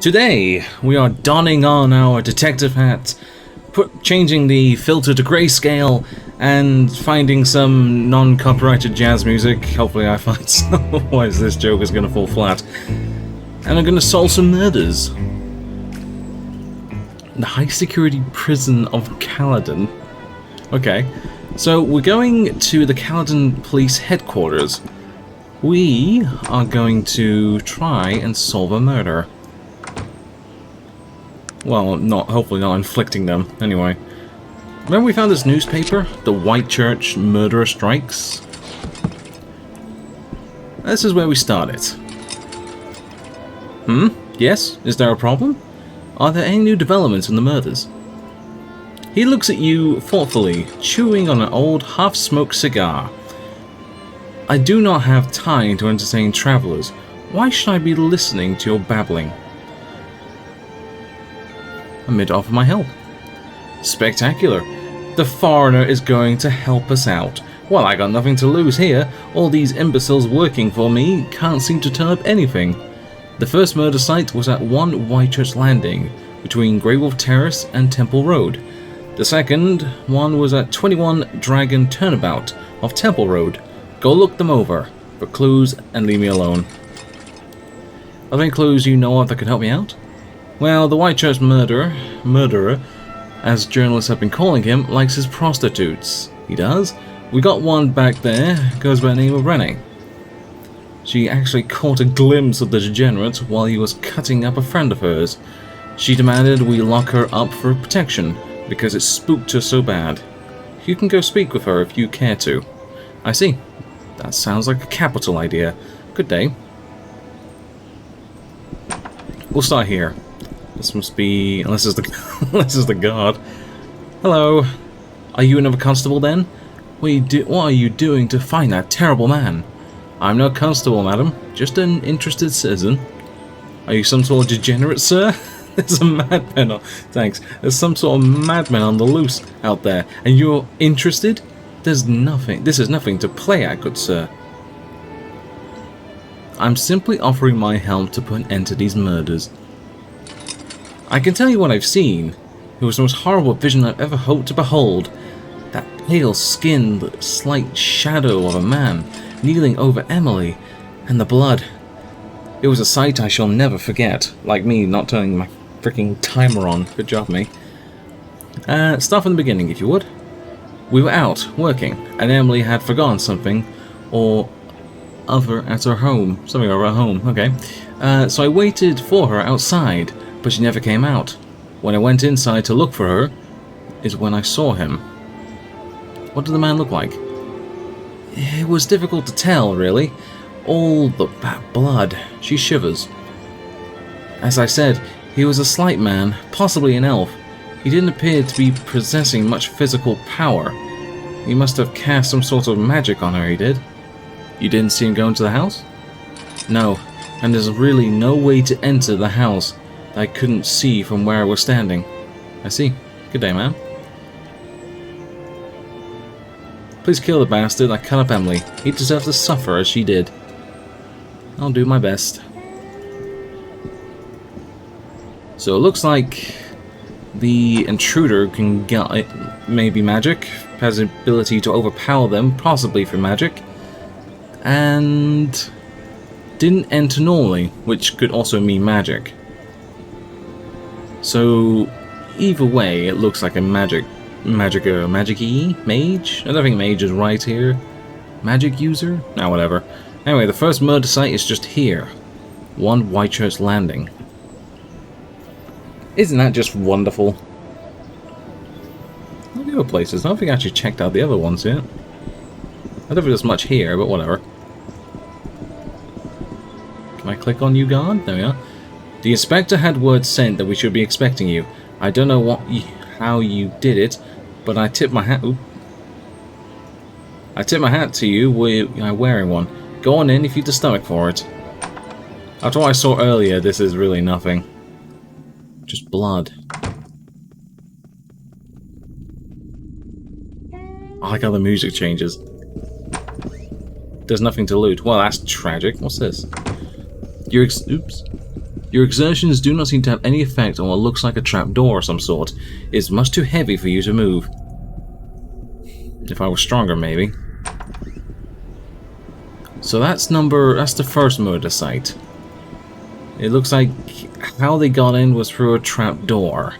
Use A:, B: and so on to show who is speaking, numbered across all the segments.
A: Today, we are donning on our detective hat, changing the filter to grayscale, and finding some non-copyrighted jazz music. Hopefully I find some, otherwise this joke is going to fall flat. And I'm going to solve some murders. The high-security prison of Caladon. Okay, so we're going to the Caladon police headquarters. We are going to try and solve a murder. Well, hopefully not inflicting them, anyway. Remember we found this newspaper? The White Church Murderer Strikes? This is where we started. Yes? Is there a problem? Are there any new developments in the murders? He looks at you thoughtfully, chewing on an old half-smoked cigar. I do not have time to entertain travelers. Why should I be listening to your babbling? I'm here to offer my help. Spectacular. The foreigner is going to help us out. Well, I got nothing to lose here. All these imbeciles working for me can't seem to turn up anything. The first murder site was at 1 Whitechurch Landing, between Grey Wolf Terrace and Temple Road. The second one was at 21 Dragon Turnabout of Temple Road. Go look them over for clues and leave me alone. Are there any clues you know of that could help me out? Well, the Whitechurch murderer, as journalists have been calling him, likes his prostitutes. He does. We got one back there, goes by the name of Renee. She actually caught a glimpse of the degenerate while he was cutting up a friend of hers. She demanded we lock her up for protection, because it spooked her so bad. You can go speak with her if you care to. I see. That sounds like a capital idea. Good day. We'll start here. This must be... unless it's the, unless it's the guard. Hello. Are you another constable then? What are you doing to find that terrible man? I'm no constable, madam. Just an interested citizen. Are you some sort of degenerate, sir? There's a madman on... Thanks. There's some sort of madman on the loose out there. And you're interested? There's nothing... This is nothing to play at, good sir. I'm simply offering my help to put an end to these murders. I can tell you what I've seen. It was the most horrible vision I've ever hoped to behold. That pale-skinned, slight shadow of a man kneeling over Emily, and the blood. It was a sight I shall never forget. Like me not turning my freaking timer on. Good job, me. Start from the beginning, if you would. We were out, working, and Emily had forgotten something, or other at her home. Something over her home, okay. So I waited for her outside, but she never came out. When I went inside to look for her, is when I saw him. What did the man look like? It was difficult to tell, really. All the blood. She shivers. As I said, he was a slight man, possibly an elf. He didn't appear to be possessing much physical power. He must have cast some sort of magic on her, he did. You didn't see him go into the house? No, and there's really no way to enter the house that I couldn't see from where I was standing. I see. Good day, ma'am. Please kill the bastard. I cut up Emily. He deserves to suffer as she did. I'll do my best. So it looks like the intruder can get maybe magic, has the ability to overpower them, possibly through magic, and didn't enter normally, which could also mean magic. So either way, it looks like a magic-y? Mage? I don't think mage is right here. Magic user? Nah, whatever. Anyway, the first murder site is just here. 1 Whitechurch Landing. Isn't that just wonderful? Look at the other places. I don't think I actually checked out the other ones yet. I don't think there's much here, but whatever. Can I click on you, guard? There we are. The inspector had word sent that we should be expecting you. I don't know how you did it, but I tip my hat. Ooh. I tip my hat to you. Wearing one. Go on in if you've the stomach for it. After what I saw earlier, this is really nothing. Just blood. I like how the music changes. There's nothing to loot. Well, that's tragic. What's this? Oops. Your exertions do not seem to have any effect on what looks like a trapdoor of some sort. It is much too heavy for you to move. If I was stronger, maybe. So that's the first murder site. It looks like how they got in was through a trapdoor.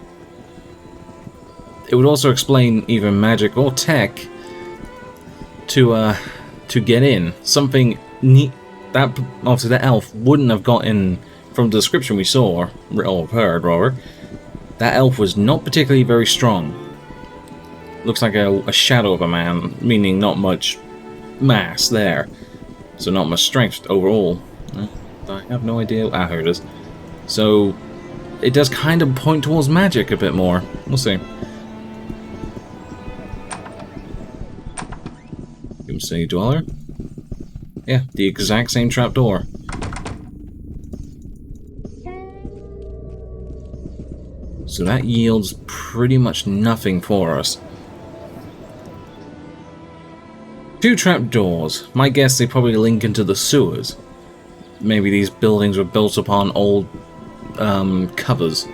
A: It would also explain either magic or tech to get in. Something neat that obviously the elf wouldn't have got in from the description we saw, or heard rather. That elf was not particularly very strong. Looks like a shadow of a man, meaning not much mass there. So not much strength overall. I have no idea. Ah, here it is. So it does kind of point towards magic a bit more. We'll see. You see Dweller? Yeah, the exact same trapdoor. So that yields pretty much nothing for us. 2 trapdoors. My guess they probably link into the sewers. Maybe these buildings were built upon old covers.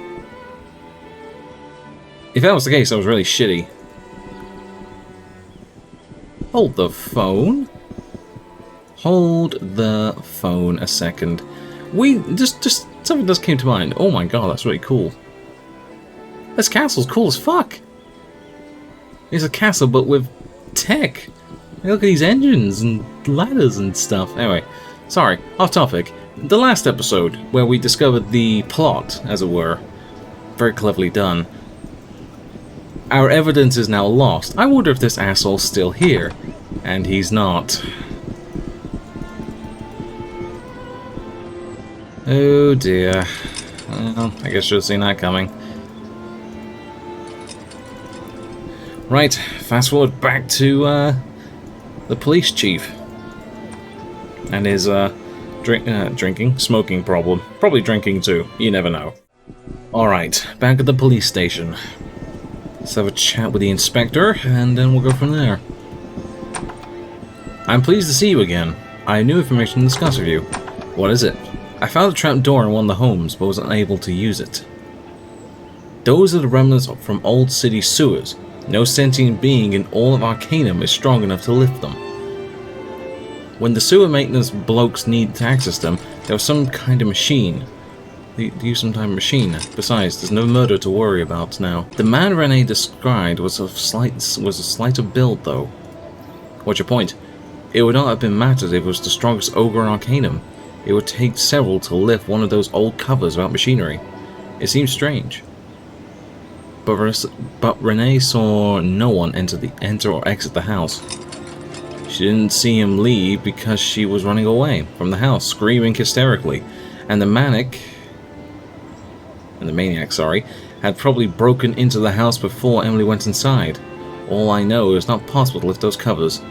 A: If that was the case, that was really shitty. Hold the phone. Hold the phone a second. We just something just came to mind. Oh my god, that's really cool. This castle's cool as fuck. It's a castle, but with tech. Look at these engines and ladders and stuff. Anyway, sorry, off topic. The last episode, where we discovered the plot, as it were, very cleverly done. Our evidence is now lost. I wonder if this asshole's still here. And he's not. Oh dear. Well, I guess you'll see that coming. Right, fast forward back to the police chief and his smoking problem. Probably drinking too, you never know. Alright, back at the police station. Let's have a chat with the inspector and then we'll go from there. I'm pleased to see you again. I have new information to discuss with you. What is it? I found a trapdoor in one of the homes but was unable to use it. Those are the remnants from old city sewers. No sentient being in all of Arcanum is strong enough to lift them. When the sewer maintenance blokes need to access them, there was some kind of machine. They use some kind of machine. Besides, there's no murder to worry about now. The man Renee described was a slighter build, though. What's your point? It would not have been mattered if it was the strongest ogre in Arcanum. It would take several to lift one of those old covers without machinery. It seems strange. But Renee saw no one enter or exit the house. She didn't see him leave because she was running away from the house, screaming hysterically, and the maniac, had probably broken into the house before Emily went inside. All I know is it's not possible to lift those covers.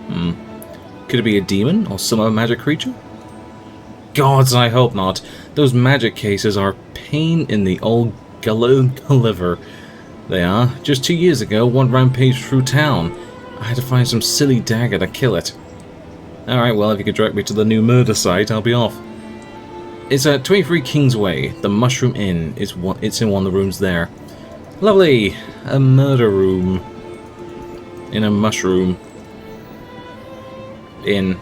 A: Could it be a demon or some other magic creature? Gods, I hope not. Those magic cases are a pain in the old liver. They are. Just 2 years ago, one rampaged through town. I had to find some silly dagger to kill it. Alright, well, if you could direct me to the new murder site, I'll be off. It's at 23 Kingsway. The Mushroom Inn. It's in one of the rooms there. Lovely! A murder room. In a mushroom. Inn.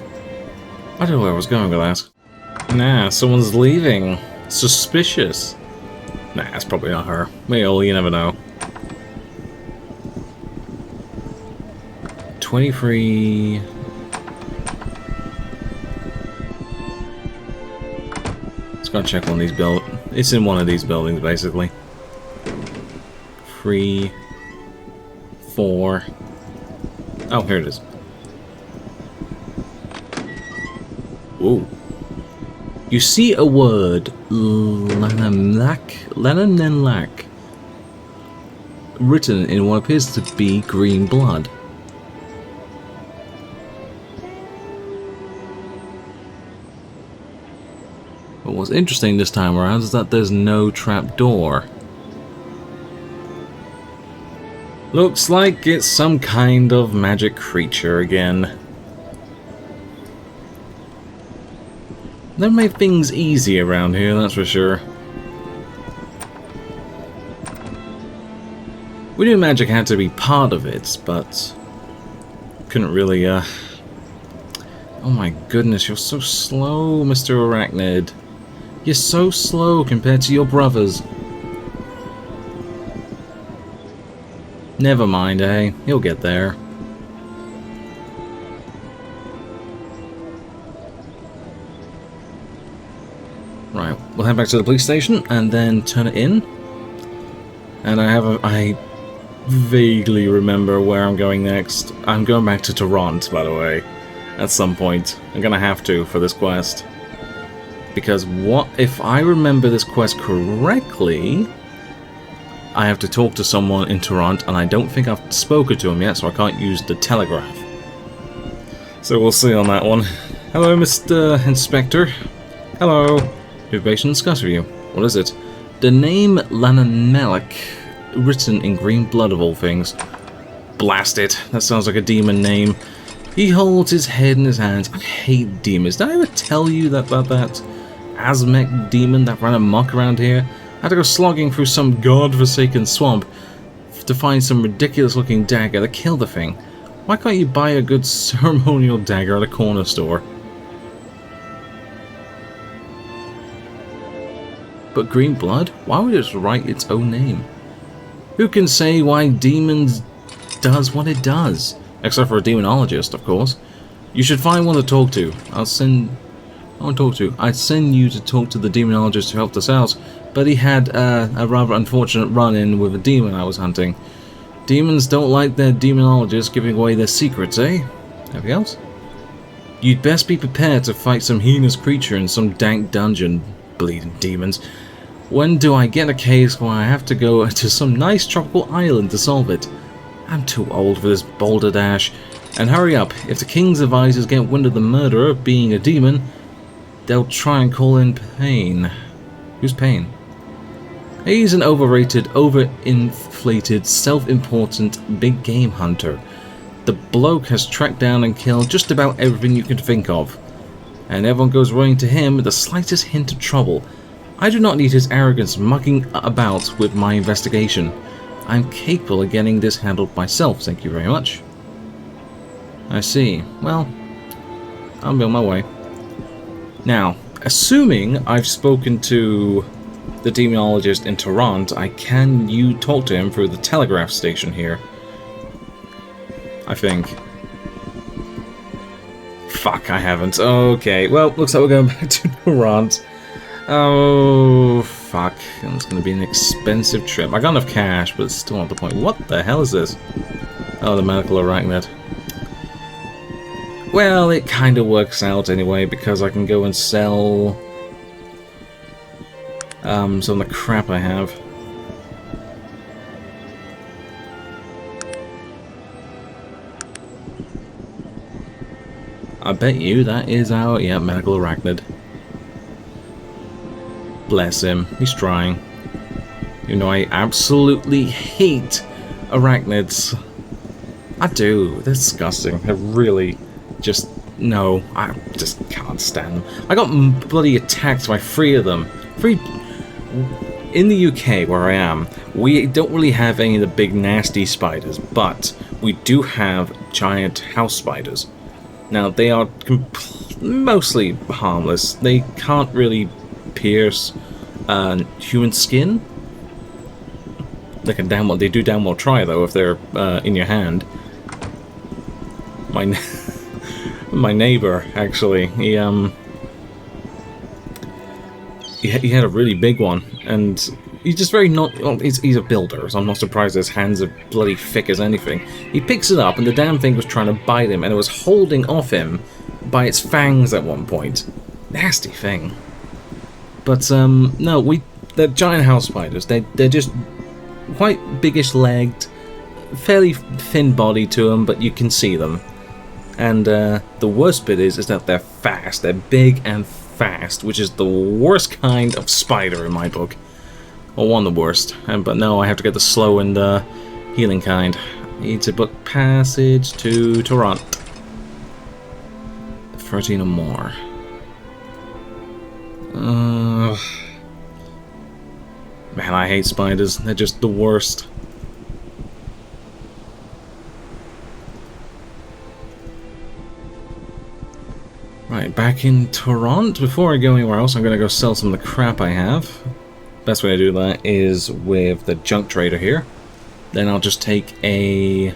A: I don't know where I was going with that. Nah, someone's leaving. Suspicious. Nah, that's probably not her. Well, you never know. 23... Let's go check one of these buildings. It's in one of these buildings, basically. 3... 4... Oh, here it is. Whoa. You see a word, Lenonenlak, written in what appears to be green blood. But what's interesting this time around is that there's no trapdoor. Looks like it's some kind of magic creature again. They made things easy around here, that's for sure. We knew magic had to be part of it, but couldn't really, Oh my goodness, you're so slow, Mr. Arachnid. You're so slow compared to your brothers. Never mind, eh? He'll get there. Right, we'll head back to the police station and then turn it in. And I vaguely remember where I'm going next. I'm going back to Toronto, by the way, at some point. I'm gonna have to for this quest. Because what if I remember this quest correctly, I have to talk to someone in Toronto, and I don't think I've spoken to him yet, so I can't use the telegraph. So we'll see on that one. Hello, Mr. Inspector. Hello. Information to discuss with you. What is it? The name Lananmelek, written in green blood of all things. Blast it. That sounds like a demon name. He holds his head in his hands. I hate demons. Did I ever tell you about that Azmech demon that ran amok around here? I had to go slogging through some god-forsaken swamp to find some ridiculous-looking dagger to kill the thing. Why can't you buy a good ceremonial dagger at a corner store? But green blood? Why would it write its own name? Who can say why demons does what it does? Except for a demonologist, of course. You should find one to talk to. I'd send you to talk to the demonologist who helped us out, but he had a rather unfortunate run-in with a demon I was hunting. Demons don't like their demonologists giving away their secrets, eh? Anything else? You'd best be prepared to fight some heinous creature in some dank dungeon, bleeding demons. When do I get a case where I have to go to some nice tropical island to solve it? I'm too old for this boulder dash. And hurry up, if the king's advisors get wind of the murderer being a demon, they'll try and call in Pain. Who's Pain? He's an overrated, overinflated, self-important big game hunter. The bloke has tracked down and killed just about everything you can think of. And everyone goes running to him with the slightest hint of trouble. I do not need his arrogance mucking about with my investigation. I'm capable of getting this handled myself, thank you very much. I see. Well, I'll be on my way. Now, assuming I've spoken to the demonologist in Toronto, you talk to him through the telegraph station here. I think. Fuck, I haven't. Okay, well, looks like we're going back to Toronto. Oh, fuck. It's going to be an expensive trip. I got enough cash, but it's still not the point. What the hell is this? Oh, the medical arachnid. Well, it kind of works out anyway, because I can go and sell some of the crap I have. I bet you that is our, yeah, medical arachnid. Bless him, he's trying. You know, I absolutely hate arachnids. I do, they're disgusting. They're really just, no, I just can't stand them. I got bloody attacked by 3 of them. 3. In the UK, where I am, we don't really have any of the big nasty spiders, but we do have giant house spiders. Now, they are mostly harmless. They can't really pierce human skin. They can they do damn well try, though, if they're in your hand. My neighbor, actually, he had a really big one, and he's just very not. Well, he's a builder, so I'm not surprised his hands are bloody thick as anything. He picks it up, and the damn thing was trying to bite him, and it was holding off him by its fangs at one point. Nasty thing. But no, they're giant house spiders. They're just quite biggish legged, fairly thin body to them, but you can see them. And the worst bit is that they're fast. They're big and fast, which is the worst kind of spider in my book. Or one of the worst. But no, I have to get the slow and healing kind. Need to book passage to Toronto. 13 or more. Man, I hate spiders. They're just the worst. Right, back in Toronto. Before I go anywhere else, I'm going to go sell some of the crap I have. Best way to do that is with the junk trader here. Then I'll just take a...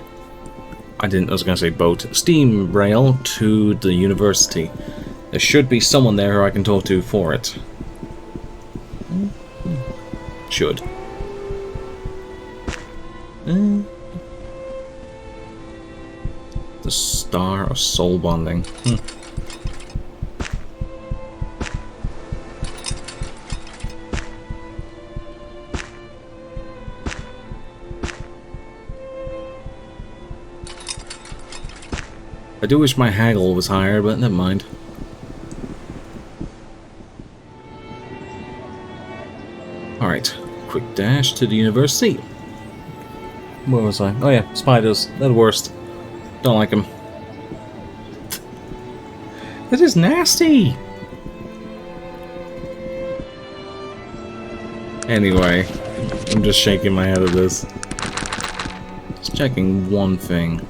A: I was going to say boat. Steam rail to the university. There should be someone there who I can talk to for it. Should. The Star of Soul Bonding. I do wish my haggle was higher, but never mind. Alright, quick dash to the university. Where was I? Oh yeah, spiders. They're the worst. Don't like them. That is nasty! Anyway, I'm just shaking my head at this. Just checking one thing.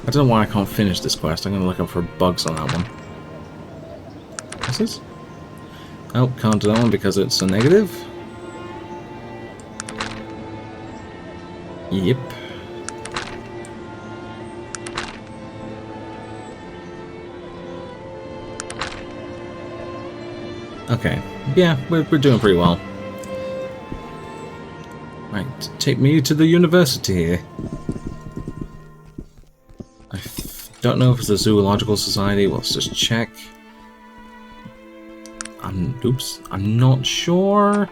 A: I don't know why I can't finish this quest. I'm going to look up for bugs on that one. What's this? Oh, can't do that one because it's a negative. Yep. Okay. Yeah, we're doing pretty well. Right, take me to the university. I don't know if it's a zoological society. Let's just check. Oops, I'm not sure.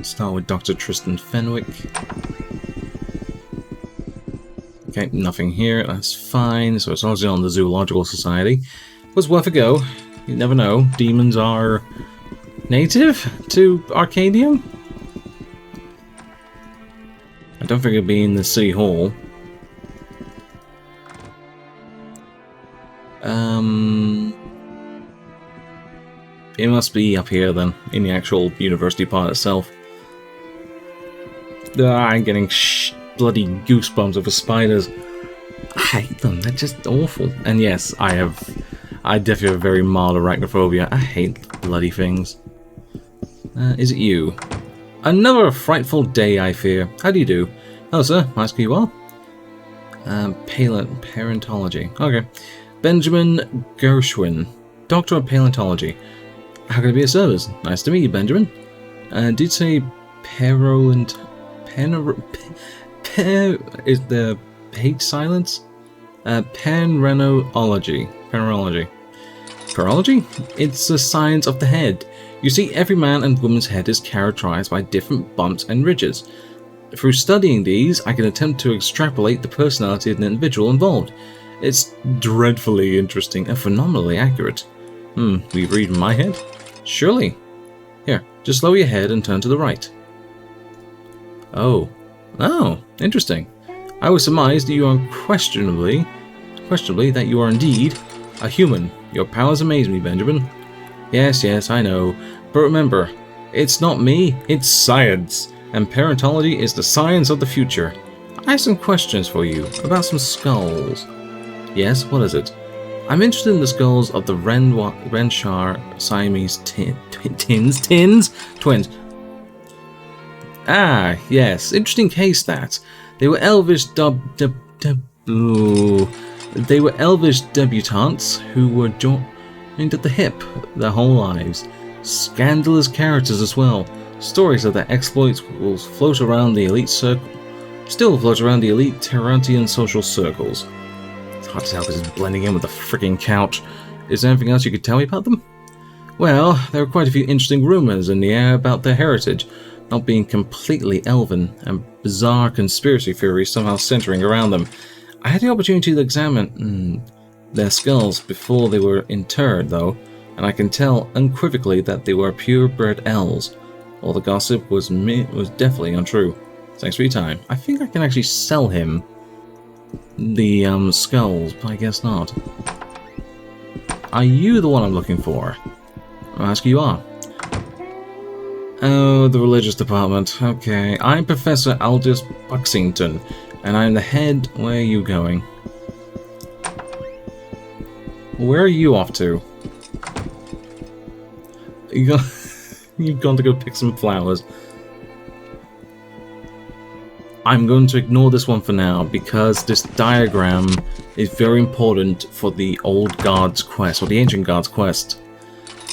A: Start with Dr. Tristan Fenwick. Okay, nothing here. That's fine. So it's obviously on the Zoological Society. Was worth a go. You never know. Demons are native to Arcadium. I don't think it'll be in the City Hall. It must be up here then, in the actual university part itself. I'm getting bloody goosebumps over spiders. I hate them, they're just awful. And yes, I definitely have very mild arachnophobia. I hate bloody things. Is it you? Another frightful day, I fear. How do you do? Hello, sir. Nice to be well. Paleontology. Okay. Benjamin Gershwin, Doctor of Paleontology. How can I be of service? Nice to meet you, Benjamin. Did you say is the H silence? Panenology. Parology? It's the science of the head. You see, every man and woman's head is characterized by different bumps and ridges. Through studying these, I can attempt to extrapolate the personality of the individual involved. It's dreadfully interesting and phenomenally accurate. Will you read my head? Surely. Here, just lower your head and turn to the right. Oh, interesting. I would surmise that you are questionably that you are indeed a human. Your powers amaze me, Benjamin. Yes, I know. But remember, it's not me, it's science. And paleontology is the science of the future. I have some questions for you about some skulls. Yes, what is it? I'm interested in the skulls of the Renshar Siamese twins. Ah, yes, interesting case that. They were elvish debutantes who were joined at the hip their whole lives. Scandalous characters as well. Stories of their exploits will float around the elite Terrantian social circles. It's hard to tell because it's blending in with the freaking couch. Is there anything else you could tell me about them? Well, there are quite a few interesting rumors in the air about their heritage, not being completely elven, and bizarre conspiracy theories somehow centering around them. I had the opportunity to examine their skulls before they were interred, though, and I can tell unequivocally that they were purebred elves. All the gossip was definitely untrue. Thanks for your time. I think I can actually sell him the skulls, but I guess not. Are you the one I'm looking for? I'll ask you are. Oh, the religious department. Okay, I'm Professor Aldous Buxington, and I'm the head. Where are you going? Where are you off to? You've gone to go pick some flowers. I'm going to ignore this one for now, because this diagram is very important for the Old Guard's quest, or the Ancient Guard's quest.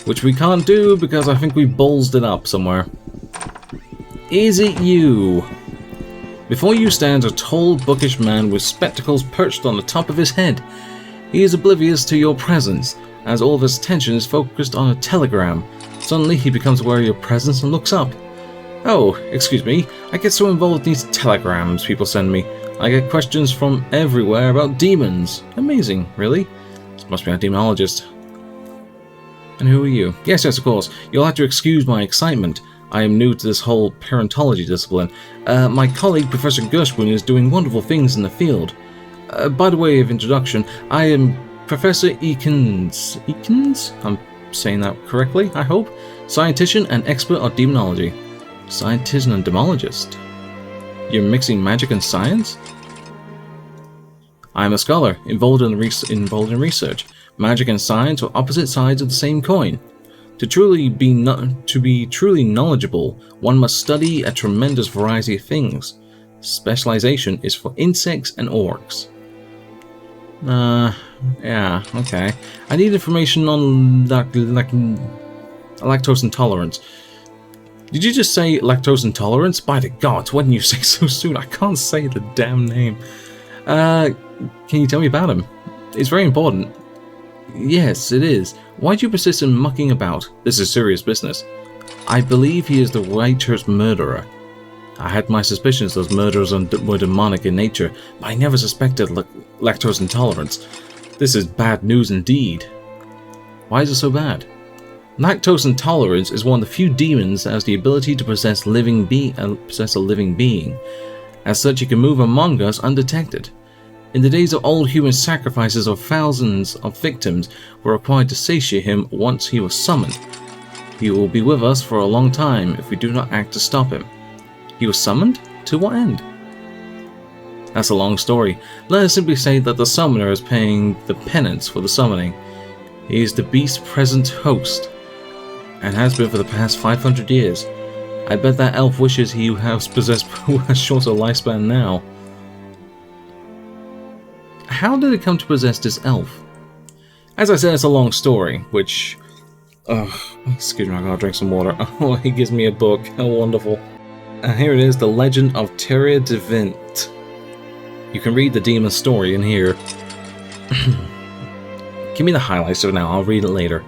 A: Which we can't do, because I think we ballsed it up somewhere. Is it you? Before you stands a tall, bookish man with spectacles perched on the top of his head. He is oblivious to your presence, as all of his attention is focused on a telegram. Suddenly he becomes aware of your presence and looks up. Oh, excuse me, I get so involved in these telegrams people send me. I get questions from everywhere about demons. Amazing, really? This must be a demonologist. And who are you? Yes, of course. You'll have to excuse my excitement. I am new to this whole parentology discipline. My colleague, Professor Gershwin, is doing wonderful things in the field. By the way of introduction, I am Professor Eakins. Eakins? I'm saying that correctly, I hope? Scientician and expert on demonology. Scientician and demologist? You're mixing magic and science? I am a scholar, involved in research. Magic and science are opposite sides of the same coin. To be truly knowledgeable, one must study a tremendous variety of things. Specialization is for insects and orcs. Yeah, okay. I need information on lactose intolerance. Did you just say lactose intolerance? By the gods, why didn't you say so soon? I can't say the damn name. Can you tell me about him? It's very important. Yes, it is. Why do you persist in mucking about? This is serious business. I believe he is the righteous murderer. I had my suspicions those murderers were demonic in nature, but I never suspected lactose intolerance. This is bad news indeed. Why is it so bad? Lactose intolerance is one of the few demons that has the ability to possess a living being. As such, he can move among us undetected. In the days of old, human sacrifices of thousands of victims were required to satiate him once he was summoned. He will be with us for a long time if we do not act to stop him. He was summoned? To what end? That's a long story. Let us simply say that the summoner is paying the penance for the summoning. He is the beast's present host, and has been for the past 500 years. I bet that elf wishes he has possessed a shorter lifespan now. How did it come to possess this elf? As I said, it's a long story, which... excuse me, I gotta drink some water. Oh, he gives me a book. How wonderful. Here it is, The Legend of Terra Devint. You can read the demon's story in here. Give me the highlights of it now, I'll read it later.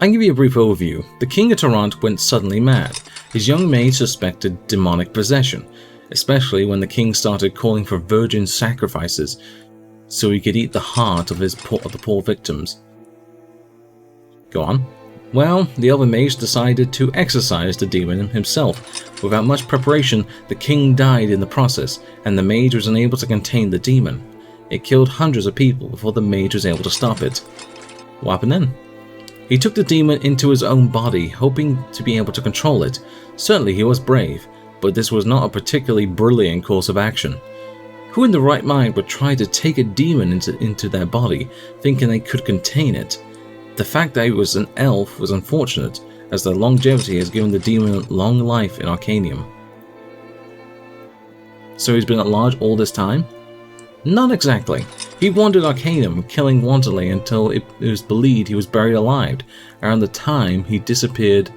A: I can give you a brief overview. The King of Tarant went suddenly mad. His young maid suspected demonic possession, especially when the king started calling for virgin sacrifices so he could eat the heart of the poor victims. Go on. Well, the other mage decided to exorcise the demon himself. Without much preparation, the king died in the process, and the mage was unable to contain the demon. It killed hundreds of people before the mage was able to stop it. What happened then? He took the demon into his own body, hoping to be able to control it. Certainly he was brave, but this was not a particularly brilliant course of action. Who in the right mind would try to take a demon into their body, thinking they could contain it? The fact that he was an elf was unfortunate, as their longevity has given the demon long life in Arcanum. So he's been at large all this time? Not exactly. He wandered Arcanum, killing wantonly until it was believed he was buried alive. Around the time he disappeared...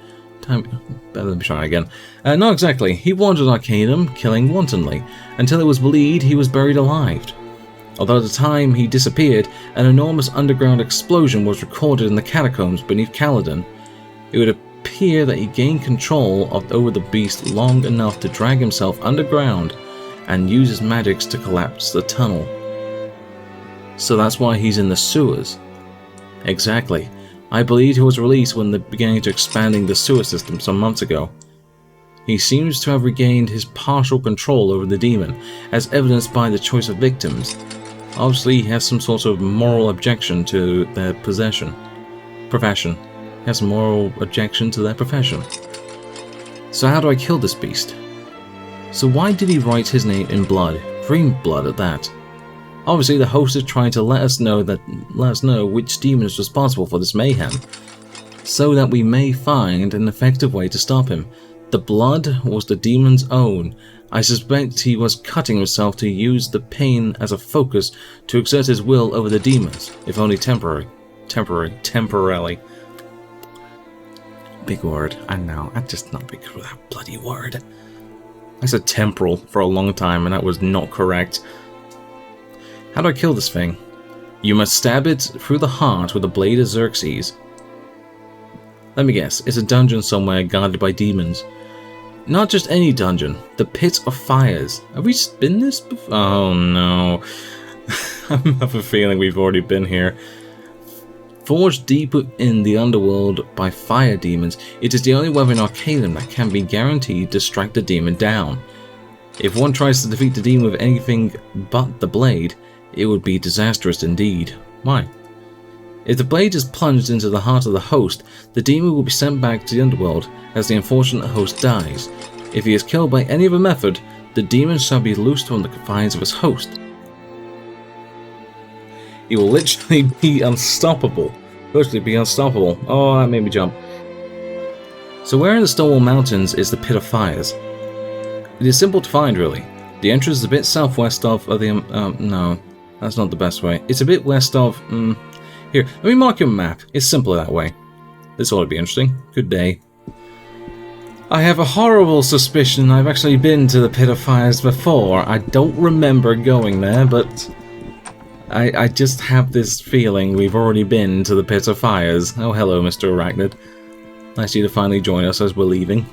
A: Let me try again. Not exactly. He wandered Arcanum, killing wantonly, until it was believed he was buried alive. Although at the time he disappeared, an enormous underground explosion was recorded in the catacombs beneath Caladon. It would appear that he gained control over the beast long enough to drag himself underground and use his magics to collapse the tunnel. So that's why he's in the sewers. Exactly. I believe he was released when they began to expanding the sewer system some months ago. He seems to have regained his partial control over the demon, as evidenced by the choice of victims. Obviously, he has some sort of moral objection to their profession. He has a moral objection to their profession. So how do I kill this beast? So why did he write his name in blood? Green blood at that. Obviously, the host is trying to let us know which demon is responsible for this mayhem, so that we may find an effective way to stop him. The blood was the demon's own. I suspect he was cutting himself to use the pain as a focus to exert his will over the demons, if only temporarily. Big word, I know, I'm just not big for that bloody word. I said temporal for a long time and that was not correct. How do I kill this thing? You must stab it through the heart with the blade of Xerxes. Let me guess, it's a dungeon somewhere guarded by demons. Not just any dungeon, the Pit of Fires. Have we been this before? Oh no. I have a feeling we've already been here. Forged deep in the underworld by fire demons, it is the only weapon in Arcanum that can be guaranteed to strike the demon down. If one tries to defeat the demon with anything but the blade, it would be disastrous indeed. Why? If the blade is plunged into the heart of the host, the demon will be sent back to the underworld as the unfortunate host dies. If he is killed by any other method, the demon shall be loosed from the confines of his host. He will literally be unstoppable. Literally be unstoppable. Oh, that made me jump. So where in the Stonewall Mountains is the Pit of Fires? It is simple to find, really. The entrance is a bit southwest of the... no, that's not the best way. It's a bit west of... Here, let me mark your map. It's simpler that way. This ought to be interesting. Good day. I have a horrible suspicion I've actually been to the Pit of Fires before. I don't remember going there, but... I just have this feeling we've already been to the Pit of Fires. Oh, hello, Mr. Arachnid. Nice of you to finally join us as we're leaving.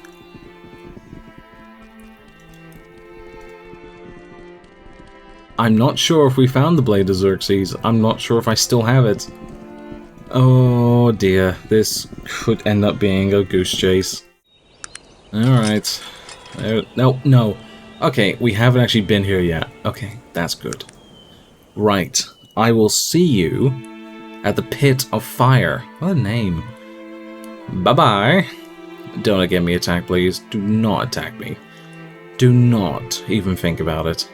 A: I'm not sure if we found the Blade of Xerxes. I'm not sure if I still have it. Oh dear, this could end up being a goose chase. Alright. No. Okay, we haven't actually been here yet. Okay, that's good. Right, I will see you at the Pit of Fire. What a name. Bye-bye. Don't get me attacked, please. Do not attack me. Do not even think about it.